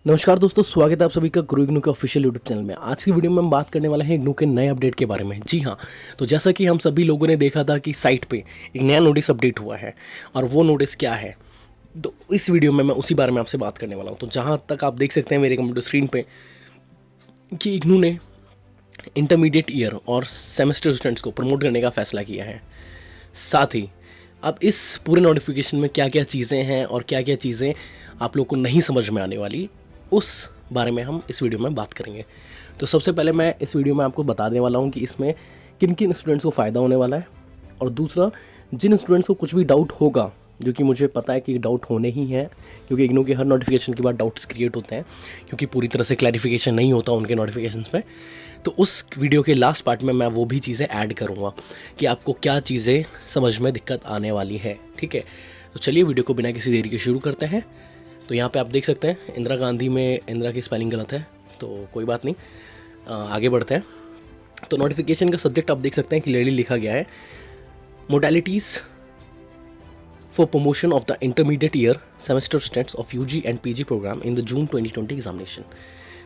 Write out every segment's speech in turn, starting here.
नमस्कार दोस्तों, स्वागत है आप सभी का गुरु इग्नू के ऑफिशियल यूट्यूब चैनल में। आज की वीडियो में हम बात करने वाले हैं इग्नू के नए अपडेट के बारे में। जी हाँ, तो जैसा कि हम सभी लोगों ने देखा था कि साइट पे एक नया नोटिस अपडेट हुआ है, और वो नोटिस क्या है, तो इस वीडियो में मैं उसी बारे में आपसे बात करने वाला हूँ। तो जहाँ तक आप देख सकते हैं मेरे कंप्यूटर स्क्रीन पर कि इग्नू ने इंटरमीडिएट ईयर और सेमेस्टर स्टूडेंट्स को प्रमोट करने का फैसला किया है। साथ ही अब इस पूरे नोटिफिकेशन में क्या क्या चीज़ें हैं और क्या क्या चीज़ें आप लोग को नहीं समझ में आने वाली, उस बारे में हम इस वीडियो में बात करेंगे। तो सबसे पहले मैं इस वीडियो में आपको बता देने वाला हूँ कि इसमें किन किन स्टूडेंट्स को फ़ायदा होने वाला है, और दूसरा जिन स्टूडेंट्स को कुछ भी डाउट होगा, जो कि मुझे पता है कि डाउट होने ही हैं, क्योंकि इग्नू के हर नोटिफिकेशन के बाद डाउट्स क्रिएट होते हैं, क्योंकि पूरी तरह से क्लैरिफिकेशन नहीं होता उनके नोटिफिकेशन पे। तो उस वीडियो के लास्ट पार्ट में मैं वो भी चीज़ें ऐड करूँगा कि आपको क्या चीज़ें समझ में दिक्कत आने वाली है। ठीक है, तो चलिए वीडियो को बिना किसी देरी के शुरू करते हैं। तो यहाँ पे आप देख सकते हैं इंदिरा गांधी में इंदिरा की स्पेलिंग गलत है, तो कोई बात नहीं, आगे बढ़ते हैं। तो नोटिफिकेशन का सब्जेक्ट आप देख सकते हैं क्लियरली लिखा गया है, modalities for promotion of the intermediate year semester students of UG and PG program in the June 2020 examination.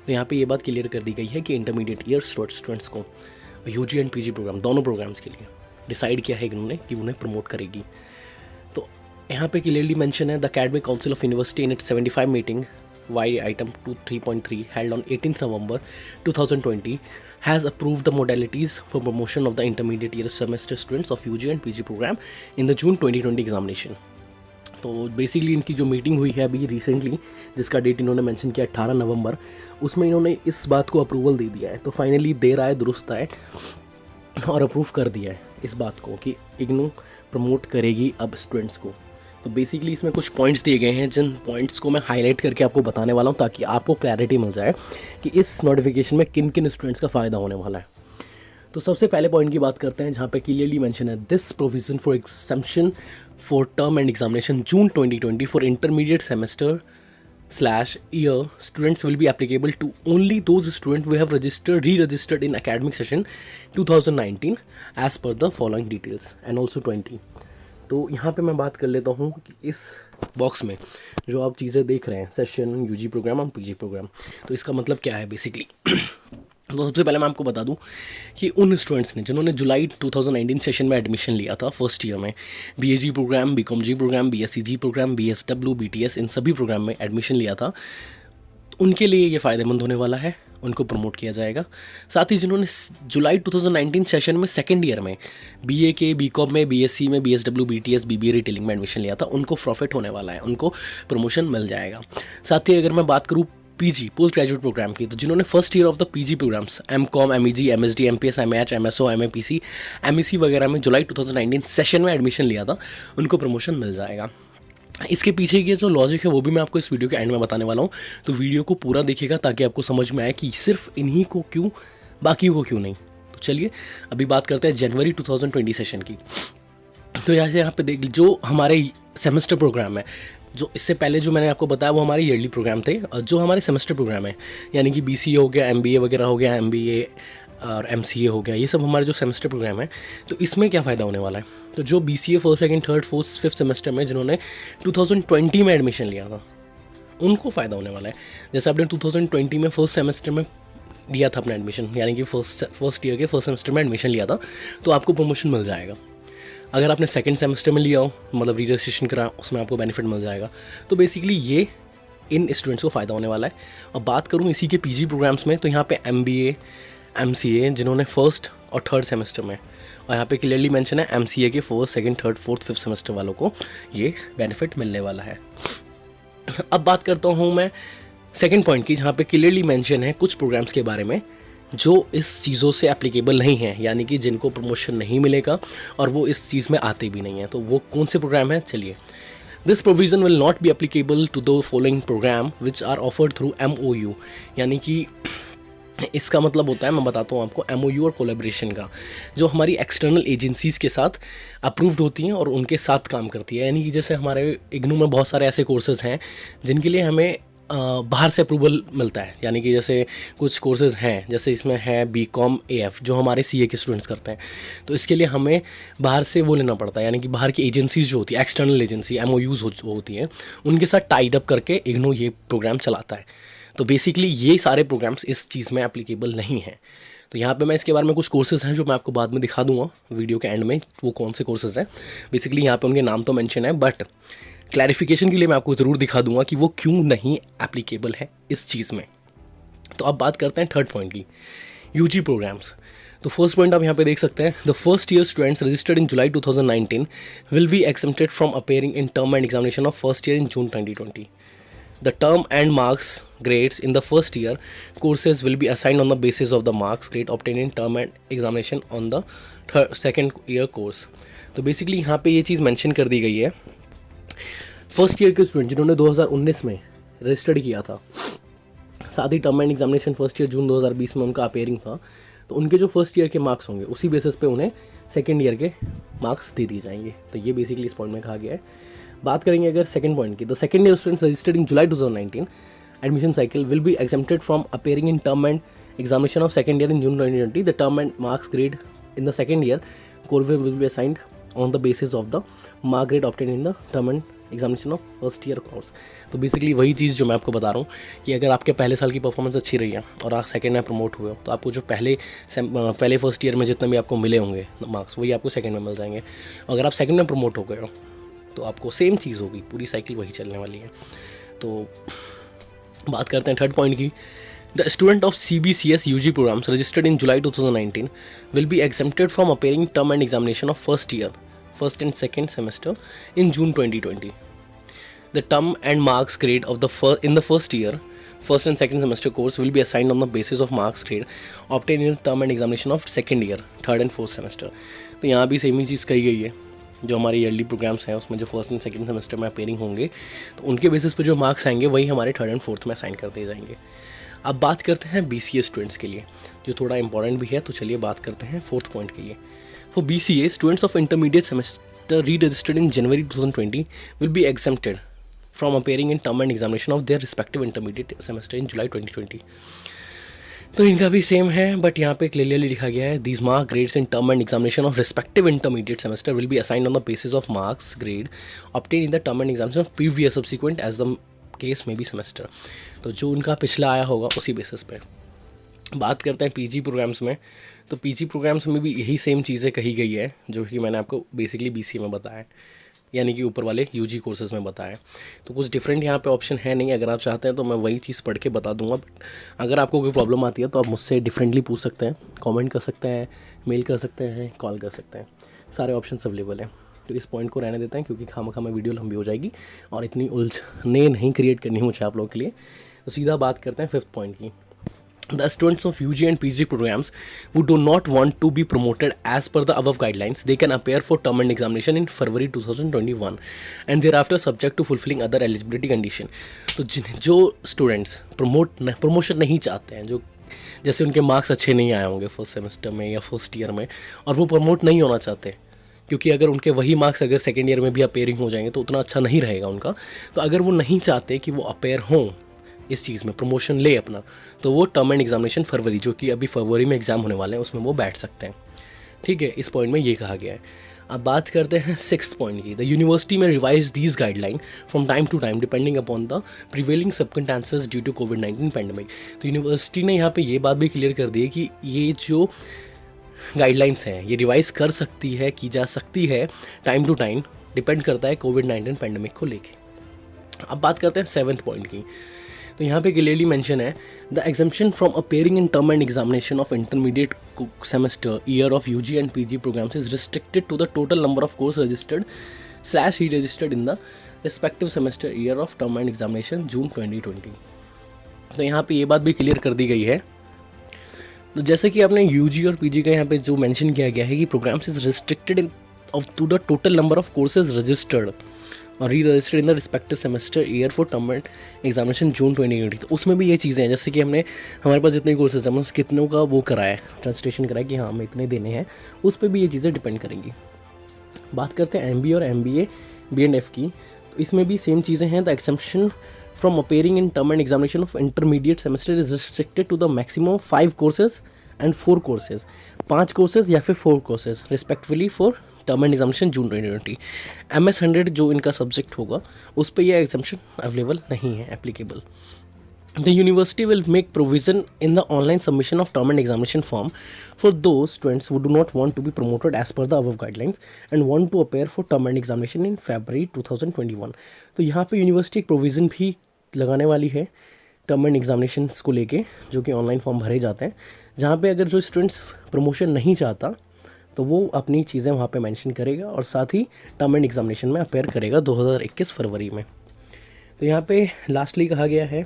तो यहाँ पे ये बात क्लियर कर दी गई है कि इंटरमीडिएट ईयर स्टूडेंट्स को यूजी एंड पीजी प्रोग्राम दोनों प्रोग्राम्स के लिए डिसाइड किया है इन्होंने कि उन्हें प्रमोट करेगी। तो यहाँ पे क्लियरली मेंशन है, the academic council of university in its 75 meeting vide item 23.3 held on 18th November 2020 has approved the modalities for promotion of the intermediate year semester students of UG and PG program in the June 2020 examination। तो basically इनकी जो meeting हुई है अभी recently, जिसका date इन्होंने mention किया 18 नवंबर, उसमें इन्होंने इस बात को अप्रूवल दे दिया है। तो फाइनली देर आए दुरुस्त आए, और अप्रूव कर दिया है इस बात को कि इग्नू प्रमोट करेगी अब स्टूडेंट्स को। तो बेसिकली इसमें कुछ पॉइंट्स दिए गए हैं, जिन पॉइंट्स को मैं हाईलाइट करके आपको बताने वाला हूँ, ताकि आपको क्लैरिटी मिल जाए कि इस नोटिफिकेशन में किन किन स्टूडेंट्स का फ़ायदा होने वाला है। तो सबसे पहले पॉइंट की बात करते हैं, जहाँ पे क्लियरली मेंशन है, this provision for exemption for term end examination June 2020 for intermediate semester / year students will be applicable to only those students who have re-registered in academic session 2019 as per the following details and also 20। तो यहाँ पे मैं बात कर लेता हूँ कि इस बॉक्स में जो आप चीज़ें देख रहे हैं, सेशन, यूजी प्रोग्राम और पीजी प्रोग्राम, तो इसका मतलब क्या है बेसिकली। तो सबसे पहले मैं आपको बता दूं कि उन स्टूडेंट्स ने जिन्होंने जुलाई 2019 सेशन में एडमिशन लिया था फर्स्ट ईयर में, बीएजी प्रोग्राम, बीकॉम जी प्रोग्राम, बीएससी जी प्रोग्राम, बीएसडब्ल्यू, बीटीएस, इन सभी प्रोग्राम में एडमिशन लिया था, तो उनके लिए ये फ़ायदेमंद होने वाला है, उनको प्रमोट किया जाएगा। साथ ही जिन्होंने जुलाई 2019 सेशन में सेकेंड ईयर में बीए के, बीकॉम में, बीएससी में, बीएसडब्ल्यू, बीटीएस, बीबीए रिटेलिंग में एडमिशन लिया था, उनको प्रॉफिट होने वाला है, उनको प्रमोशन मिल जाएगा। साथ ही अगर मैं बात करूँ पीजी पोस्ट ग्रेजुएट प्रोग्राम की, तो जिन्होंने first year of the PG programmes MCom, MEG, MSD, MPS, MH, MSO, MAPC, MEC वगैरह में जुलाई 2019 सेशन में एडमिशन लिया था, उनको प्रमोशन मिल जाएगा। इसके पीछे की जो लॉजिक है वो भी मैं आपको इस वीडियो के एंड में बताने वाला हूँ, तो वीडियो को पूरा देखिएगा ताकि आपको समझ में आए कि सिर्फ इन्हीं को क्यों, बाकी को क्यों नहीं। तो चलिए अभी बात करते हैं जनवरी 2020 सेशन की। तो यहाँ पे देख, जो हमारे सेमेस्टर प्रोग्राम है, जो इससे पहले जो मैंने आपको बताया वो हमारे ईयरली प्रोग्राम थे, और जो हमारे सेमेस्टर प्रोग्राम है, यानी कि बीसीए हो गया, एमबीए वगैरह हो गया, एमबीए और एमसीए हो गया, ये सब हमारे जो सेमेस्टर प्रोग्राम है, तो इसमें क्या फ़ायदा होने वाला है। तो जो BCA first, second, third, fourth, fifth semester में जिन्होंने 2020 में एडमिशन लिया था, उनको फ़ायदा होने वाला है। जैसे आपने 2020 में फर्स्ट सेमेस्टर में लिया था अपना एडमिशन, यानी कि फर्स्ट ईयर के फर्स्ट सेमेस्टर में एडमिशन लिया था, तो आपको प्रमोशन मिल जाएगा। अगर आपने सेकंड सेमेस्टर में लिया हो, मतलब री रजिस्ट्रेशन करा, उसमें आपको बेनिफिट मिल जाएगा। तो बेसिकली ये इन स्टूडेंट्स को फ़ायदा होने वाला है। अब बात करूँ इसी के पीजी प्रोग्राम्स में, तो यहाँ पे एमबीए, एमसीए जिन्होंने फर्स्ट और थर्ड सेमेस्टर में, और यहाँ पे क्लियरली मेंशन है एमसीए के first, second, third, fourth, fifth semester वालों को ये बेनिफिट मिलने वाला है। अब बात करता हूँ मैं सेकंड पॉइंट की, जहाँ पे क्लियरली मेंशन है कुछ प्रोग्राम्स के बारे में जो इस चीज़ों से एप्लीकेबल नहीं है, यानी कि जिनको प्रमोशन नहीं मिलेगा और वो इस चीज़ में आते भी नहीं हैं। तो वो कौन से प्रोग्राम हैं, चलिए। This provision will not be applicable to the following program which are offered through MOU, यानी कि इसका मतलब होता है, मैं बताता हूँ आपको, MOU और कोलैबोरेशन का, जो हमारी एक्सटर्नल एजेंसीज़ के साथ अप्रूव्ड होती हैं और उनके साथ काम करती है। यानी कि जैसे हमारे इग्नू में बहुत सारे ऐसे कोर्सेज़ हैं जिनके लिए हमें बाहर से अप्रूवल मिलता है, यानी कि जैसे कुछ कोर्सेज़ हैं, जैसे इसमें है बीकॉम AF जो हमारे CA के स्टूडेंट्स करते हैं, तो इसके लिए हमें बाहर से वो लेना पड़ता है, यानी कि बाहर की एजेंसीज जो होती है, एक्सटर्नल एजेंसी MOUs होती हैं, उनके साथ टाइड अप करके इग्नू ये प्रोग्राम चलाता है। तो बेसिकली ये सारे प्रोग्राम्स इस चीज़ में एप्लीकेबल नहीं हैं। तो यहाँ पे मैं इसके बारे में कुछ कोर्सेज़ हैं जो मैं आपको बाद में दिखा दूंगा वीडियो के एंड में, वो कौन से कोर्सेज़ हैं। बेसिकली यहाँ पे उनके नाम तो मेंशन है, बट क्लैरिफिकेशन के लिए मैं आपको ज़रूर दिखा दूंगा कि वो क्यों नहीं एप्लीकेबल है इस चीज़ में। तो अब बात करते हैं थर्ड पॉइंट की, यूजी प्रोग्राम्स। तो फर्स्ट पॉइंट आप यहाँ पे देख सकते हैं, the first year students registered in July 2019 will be accepted from appearing in term end examination of first year in June 2020. The term and marks grades in the first year courses will be assigned on the basis of the marks grade obtained in term and examination on the second year course. तो basically यहाँ पे ये चीज़ mention कर दी गई है, first year के student जिन्होंने 2019 में रजिस्टर्ड किया था, साथ ही term end examination first year June 2020 में उनका अपेयरिंग था, तो उनके जो फर्स्ट ईयर के मार्क्स होंगे उसी बेसिस पे उन्हें सेकेंड ईयर के मार्क्स दे दिए जाएंगे। तो ये बेसिकली इस पॉइंट में कहा गया है। बात करेंगे अगर सेकंड पॉइंट की, the second year students registered in July 2019 admission cycle will be accepted from appearing in term end examination of second year in June 2020. The term and marks grade in the second year course will be assigned on the basis of the mark grade obtain in the term end examination of first year course. तो basically वही चीज़ जो मैं आपको बता रहा हूँ कि अगर आपके पहले साल की परफॉर्मेंस अच्छी रही है और आप सेकंड में प्रमोट हुए हो, तो आपको जो पहले फर्स्ट ईयर में जितने भी आपको मिले होंगे मार्क्स, वही आपको सेकंड में मिल जाएंगे। अगर आप सेकंड में प्रमोट हो गए हो तो आपको सेम चीज़ होगी, पूरी साइकिल वही चलने वाली है। तो बात करते हैं थर्ड पॉइंट की, the student of CBCS UG programs registered in July 2019 will be exempted from appearing term end examination of first and second semester in June 2020. The term and marks grade of in the first year, first and second semester course will be assigned on the basis of marks grade obtained in term and examination of second year, third and fourth semester. तो यहाँ भी same ही चीज़ कही गई है, जो हमारे yearly programmes हैं उसमें जो फर्स्ट एंड सेकंड सेमेस्टर में अपेयरिंग होंगे तो उनके बेसिस पे जो मार्क्स आएंगे वही हमारे थर्ड एंड फोर्थ में असाइन कर दिए जाएंगे। अब बात करते हैं BCA स्टूडेंट्स के लिए, जो थोड़ा इंपॉर्टेंट भी है। तो चलिए बात करते हैं फोर्थ पॉइंट के लिए। For BCA students of intermediate semester re registered in January 2020 will be exempted from appearing in term and examination of their respective intermediate semester in July 2020. तो इनका भी सेम है, बट यहाँ पे क्लियरली लिखा गया है, these mark grades in term and examination of respective intermediate semester will be assigned on the basis of marks grade obtained in the term and examination of previous subsequent as the case may be semester. तो जो उनका पिछला आया होगा उसी basis पे। बात करते हैं PG प्रोग्राम्स में। तो PG प्रोग्राम्स में भी यही सेम चीज़ें कही गई है जो कि मैंने आपको बेसिकली BCA में बताया, यानी कि ऊपर वाले UG कोर्सेज़ में बताया। तो कुछ डिफरेंट यहाँ पे ऑप्शन है नहीं, अगर आप चाहते हैं तो मैं वही चीज़ पढ़ के बता दूंगा। अगर आपको कोई प्रॉब्लम आती है तो आप मुझसे डिफरेंटली पूछ सकते हैं, कमेंट कर सकते हैं, मेल कर सकते हैं, कॉल कर सकते हैं, सारे ऑप्शंस अवेलेबल हैं। तो इस पॉइंट को रहने देते हैं क्योंकि खामा वीडियो लंबी हो जाएगी और इतनी उलझने नहीं क्रिएट करनी मुझे आप लोगों के लिए। तो सीधा बात करते हैं फिफ्थ पॉइंट की। The students of UG and PG programs who do not want to be promoted as per the above guidelines, they can appear for term and examination in February 2021 and thereafter subject to fulfilling other eligibility condition. तो जो students promotion नहीं चाहते हैं, जो जैसे उनके marks अच्छे नहीं आए होंगे फर्स्ट सेमेस्टर में या फर्स्ट ईयर में और वो प्रमोट नहीं होना चाहते, क्योंकि अगर उनके वही मार्क्स अगर सेकेंड ईयर में भी अपेयरिंग हो जाएंगे तो उतना अच्छा नहीं रहेगा उनका। तो अगर वो नहीं चाहते कि वो अपेयर हों इस चीज़ में, प्रमोशन ले अपना, तो वो टर्म एंड एग्जामिनेशन फरवरी, जो कि अभी फरवरी में एग्ज़ाम होने वाले हैं, उसमें वो बैठ सकते हैं। ठीक है, इस पॉइंट में ये कहा गया है। अब बात करते हैं सिक्स्थ पॉइंट की। The university may revise these guideline from time to time depending upon the prevailing circumstances due to कोविड-19 पैंडेमिक। तो यूनिवर्सिटी ने यहाँ पे ये बात भी क्लियर कर दी है कि ये जो गाइडलाइंस हैं ये रिवाइज कर सकती है, की जा सकती है टाइम टू टाइम, डिपेंड करता है कोविड-19 पैंडेमिक को लेके। अब बात करते हैं सेवन्थ पॉइंट की। तो यहाँ पे क्लियरली मेंशन है, the exemption from appearing in term end examination of intermediate semester year of UG and PG programmes is restricted to the total number of course registered / re registered in the respective semester year of term end examination June 2020। तो यहाँ पे ये बात भी clear कर दी गई है। तो जैसे कि आपने UG और PG का यहाँ पे जो मेंशन किया गया है कि programmes is restricted to the total number of courses registered और re registered in the respective semester year for term end examination June 2020। तो उसमें भी ये चीज़ें हैं, जैसे कि हमारे पास जितने कोर्सेज हैं हमने कितनों का वो कराया है, ट्रांसलेशन कराया कि हाँ हमें इतने देने हैं, उस पर भी ये चीज़ें डिपेंड करेंगी। बात करते हैं MBA और MBA B&F की। तो इसमें भी सेम चीज़ें हैं। The exception from appearing in term end examination of intermediate semester is restricted to the maximum of 5 courses and 4 courses, 5 courses या फिर 4 courses respectively for term end examination June 2020। MS 100 जो इनका सब्जेक्ट होगा उस पर यह एग्जामिनेशन अवेलेबल नहीं है, applicable. The university will make provision in the online submission of term and examination form for those students who do not want to be promoted as per the above guidelines and want to appear for term and examination in February 2021. तो यहाँ पे university एक provision भी लगाने वाली है term and examinations को लेके, जो कि ऑनलाइन फॉर्म भरे जाते हैं, जहाँ पे अगर जो स्टूडेंट्स प्रमोशन नहीं चाहता तो वो अपनी चीज़ें वहाँ पे मेंशन करेगा और साथ ही टर्म एंड एग्जामिनेशन में अपेयर करेगा 2021 फरवरी में। तो यहाँ पे लास्टली कहा गया है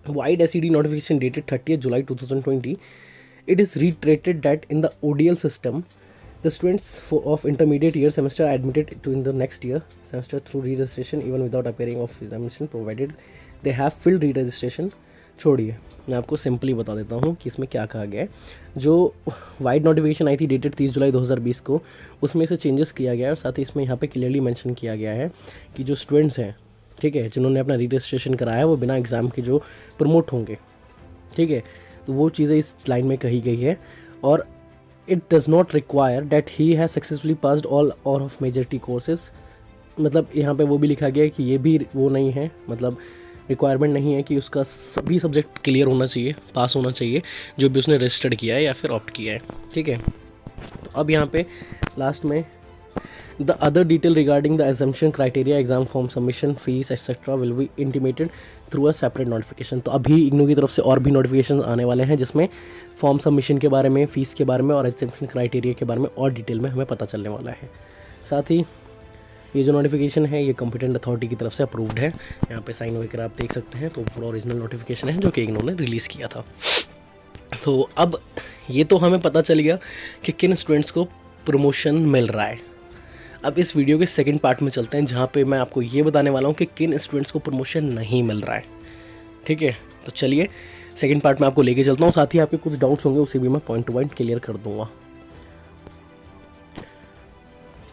wide SED notification dated 30th July 2020, it is reiterated that in the ODL system, the students of intermediate year semester are admitted to in the next year semester through re-registration even without appearing of examination provided they have filled re-registration। छोड़िए, मैं आपको simply बता देता हूँ कि इसमें क्या कहा गया है। जो वाइड नोटिफिकेशन आई थी डेटेड 30 जुलाई 2020 को, उसमें से चेंजेस किया गया है और साथ ही इसमें यहाँ पे क्लियरली मेंशन किया गया है कि जो स्टूडेंट्स हैं, ठीक है, जिन्होंने अपना रजिस्ट्रेशन कराया वो बिना एग्ज़ाम के जो प्रमोट होंगे, ठीक है, तो वो चीज़ें इस लाइन में कही गई है। और it does not require that he has successfully passed all और ऑफ मेजॉरिटी कोर्सेज, मतलब यहाँ पे वो भी लिखा गया है कि ये भी वो नहीं है, मतलब रिक्वायरमेंट नहीं है कि उसका सभी सब्जेक्ट क्लियर होना चाहिए, पास होना चाहिए, जो भी उसने रजिस्टर्ड किया है या फिर ऑप्ट किया है, ठीक है। तो अब यहाँ पे लास्ट में the other detail regarding the assumption criteria, exam form submission fees etc will be intimated through a separate notification। तो अभी इग्नू की तरफ से और भी नोटिफिकेशन आने वाले हैं जिसमें फॉर्म सबमिशन के बारे में, फ़ीस के बारे में और एग्जामिनेशन क्राइटेरिया के बारे में और डिटेल में हमें पता चलने वाला है। साथ ही ये जो नोटिफिकेशन है ये कॉम्पिटेंट अथॉरिटी की तरफ से अप्रूव्ड है, यहाँ पे साइन वगैरह आप देख सकते हैं। तो पूरा ओरिजिनल नोटिफिकेशन है जो कि इग्नू ने रिलीज़ किया था। तो अब ये तो हमें पता चल गया कि किन स्टूडेंट्स को प्रमोशन मिल रहा है। अब इस वीडियो के सेकंड पार्ट में चलते हैं जहाँ पे मैं आपको ये बताने वाला हूँ कि किन स्टूडेंट्स को प्रमोशन नहीं मिल रहा है, ठीक है। तो चलिए सेकंड पार्ट में आपको लेके चलता हूँ, साथ ही आपके कुछ डाउट्स होंगे उसे भी मैं पॉइंट टू पॉइंट क्लियर कर दूँगा।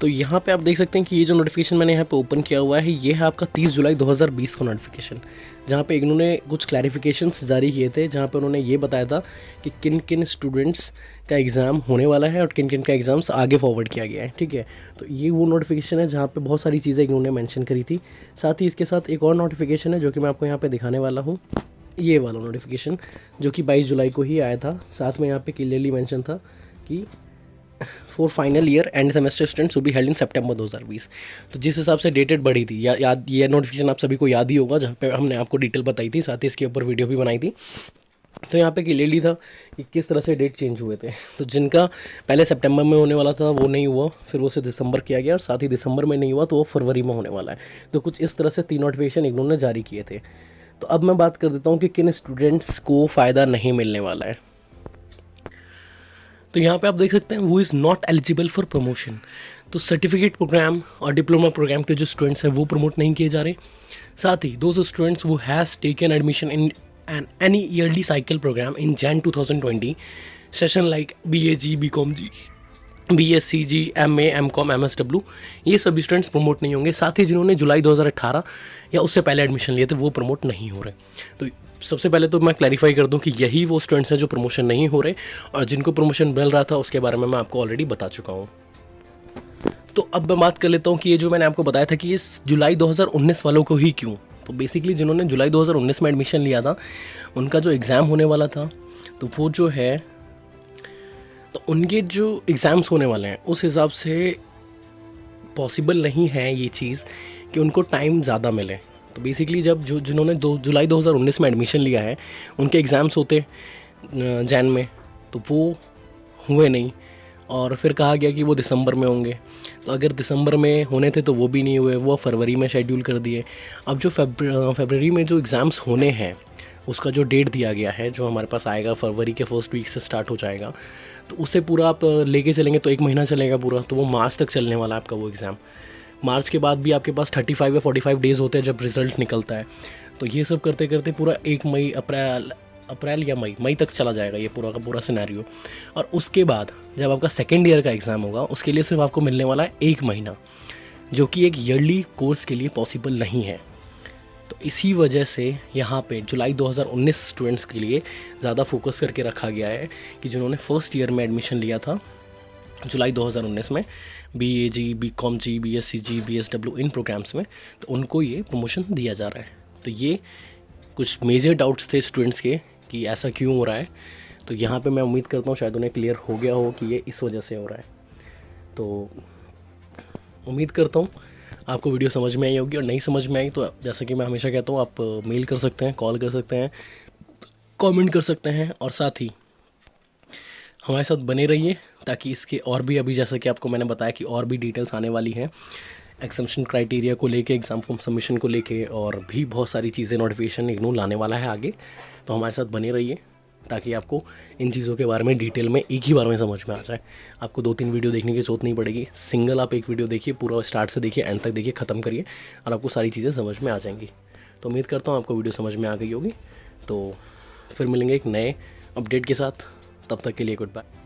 तो यहाँ पे आप देख सकते हैं कि ये जो नोटिफिकेशन मैंने यहाँ पे ओपन किया हुआ है ये है आपका 30 जुलाई 2020 को नोटिफिकेशन, जहाँ पे इग्नू ने कुछ क्लैरिफिकेशंस जारी किए थे, जहाँ पे उन्होंने ये बताया था कि किन किन स्टूडेंट्स का एग्ज़ाम होने वाला है और किन किन का एग्ज़ाम्स आगे फॉरवर्ड किया गया है, ठीक है। तो ये वो नोटिफिकेशन है जहाँ पे बहुत सारी चीज़ें इग्नू ने मेंशन करी थी। साथ ही इसके साथ एक और नोटिफिकेशन है जो कि मैं आपको यहाँ पे दिखाने वाला हूँ, ये वाला नोटिफिकेशन जो कि 22 जुलाई को ही आया था। साथ में यहाँ पे क्लियरली मेंशन था कि for final year end semester students be held in September 2020। तो जिस हिसाब से डेटेड बढ़ी थी, याद ये नोटिफिकेशन आप सभी को याद ही होगा, जहाँ पे हमने आपको डिटेल बताई थी, साथ ही इसके ऊपर वीडियो भी बनाई थी। तो यहाँ पे क्लियरली था कि किस तरह से डेट चेंज हुए थे। तो जिनका पहले सितंबर में होने वाला था वो नहीं हुआ, फिर वो से दिसंबर किया गया और साथ ही दिसंबर में नहीं हुआ तो वो फरवरी में होने वाला है। तो कुछ इस तरह से 3 नोटिफिकेशन इग्नू ने जारी किए थे। तो अब मैं बात कर देता हूँ कि किन स्टूडेंट्स को फ़ायदा नहीं मिलने वाला है। तो यहाँ पे आप देख सकते हैं वो is not eligible for promotion. तो सर्टिफिकेट प्रोग्राम और डिप्लोमा प्रोग्राम के जो स्टूडेंट्स हैं वो प्रमोट नहीं किए जा रहे। साथ ही those students who has taken admission in an any yearly cycle program in Jan 2020 session like BAG, BCom G, BSc G, MA, MCom, MSW, ये सभी स्टूडेंट्स प्रमोट नहीं होंगे। साथ ही जिन्होंने जुलाई 2018 या उससे पहले एडमिशन लिए थे वो प्रमोट नहीं हो रहे। तो सबसे पहले तो मैं क्लैरिफाई कर दूं कि यही वो स्टूडेंट्स हैं जो प्रमोशन नहीं हो रहे, और जिनको प्रमोशन मिल रहा था उसके बारे में मैं आपको ऑलरेडी बता चुका हूं। तो अब मैं बात कर लेता हूं कि ये जो मैंने आपको बताया था कि ये जुलाई 2019 वालों को ही क्यों। तो बेसिकली जिन्होंने जुलाई 2019 में एडमिशन लिया था उनका जो एग्ज़ाम होने वाला था, तो वो जो है, तो उनके जो एग्ज़ाम्स होने वाले हैं उस हिसाब से पॉसिबल नहीं है ये चीज़ कि उनको टाइम ज़्यादा मिले। तो बेसिकली जब जिन्होंने जुलाई 2019 में एडमिशन लिया है उनके एग्ज़ाम्स होते जैन में, तो वो हुए नहीं, और फिर कहा गया कि वो दिसंबर में होंगे। तो अगर दिसंबर में होने थे तो वो भी नहीं हुए, वो फरवरी में शेड्यूल कर दिए। अब जो फरवरी में जो एग्ज़ाम्स होने हैं उसका जो डेट दिया गया है जो हमारे पास आएगा फरवरी के फर्स्ट वीक से स्टार्ट हो जाएगा, तो उससे पूरा आप लेके चलेंगे तो 1 महीना चलेगा पूरा, तो वो मार्च तक चलने वाला है आपका वो एग्ज़ाम। मार्च के बाद भी आपके पास 35 या 45 डेज़ होते हैं जब रिज़ल्ट निकलता है। तो ये सब करते करते पूरा 1 मई, अप्रैल या मई तक चला जाएगा ये पूरा का पूरा सिनेरियो। और उसके बाद जब आपका सेकेंड ईयर का एग्ज़ाम होगा उसके लिए सिर्फ आपको मिलने वाला है 1 महीना, जो कि एक ईयरली कोर्स के लिए पॉसिबल नहीं है। तो इसी वजह से यहाँ पे जुलाई 2019 स्टूडेंट्स के लिए ज़्यादा फोकस करके रखा गया है कि जिन्होंने फर्स्ट ईयर में एडमिशन लिया था जुलाई 2019 में BAG, BCom जी, BSc जी, BSW इन प्रोग्राम्स में, तो उनको ये प्रमोशन दिया जा रहा है। तो ये कुछ मेजर डाउट्स थे स्टूडेंट्स के कि ऐसा क्यों हो रहा है। तो यहाँ पे मैं उम्मीद करता हूँ शायद उन्हें क्लियर हो गया हो कि ये इस वजह से हो रहा है। तो उम्मीद करता हूँ आपको वीडियो समझ में आई होगी, और नहीं समझ में आई तो जैसा कि मैं हमेशा कहता हूँ, आप मेल कर सकते हैं, कॉल कर सकते हैं, कमेंट कर सकते हैं, और साथ ही हमारे साथ बने रहिए ताकि इसके और भी, अभी जैसा कि आपको मैंने बताया कि और भी डिटेल्स आने वाली हैं एग्जामिनेशन क्राइटेरिया को लेके, एग्ज़ाम फॉर्म सबमिशन को लेके, और भी बहुत सारी चीज़ें नोटिफिकेशन इग्नू लाने वाला है आगे। तो हमारे साथ बने रहिए ताकि आपको इन चीज़ों के बारे में डिटेल में एक ही बार में समझ में आ जाए। आपको 2-3 वीडियो देखने की ज़रूरत नहीं पड़ेगी, सिंगल आप एक वीडियो देखिए, पूरा स्टार्ट से देखिए, एंड तक देखिए, ख़त्म करिए, और आपको सारी चीज़ें समझ में आ जाएंगी। तो उम्मीद करता हूँ आपको वीडियो समझ में आ गई होगी। तो फिर मिलेंगे एक नए अपडेट के साथ, तब तक के लिए गुड बाय।